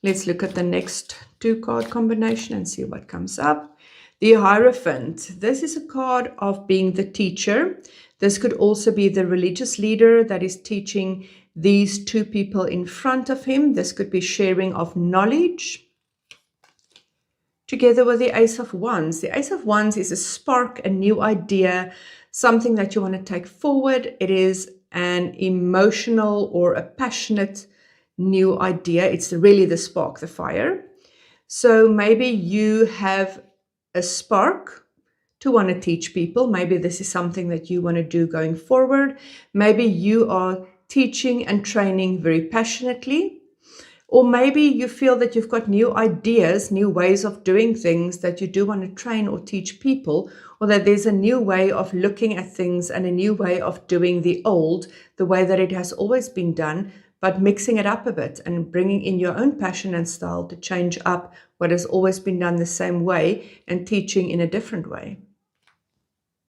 Let's look at the next 2-card combination and see what comes up. The Hierophant. This is a card of being the teacher. This could also be the religious leader that is teaching these two people in front of him. This could be sharing of knowledge. Together with the Ace of Wands. The Ace of Wands is a spark, a new idea, something that you want to take forward. It is an emotional or a passionate new idea. It's really the spark, the fire. So maybe you have a spark to want to teach people. Maybe this is something that you want to do going forward. Maybe you are teaching and training very passionately. Or maybe you feel that you've got new ideas, new ways of doing things that you do want to train or teach people, or that there's a new way of looking at things and a new way of doing the old, the way that it has always been done, but mixing it up a bit and bringing in your own passion and style to change up what has always been done the same way and teaching in a different way.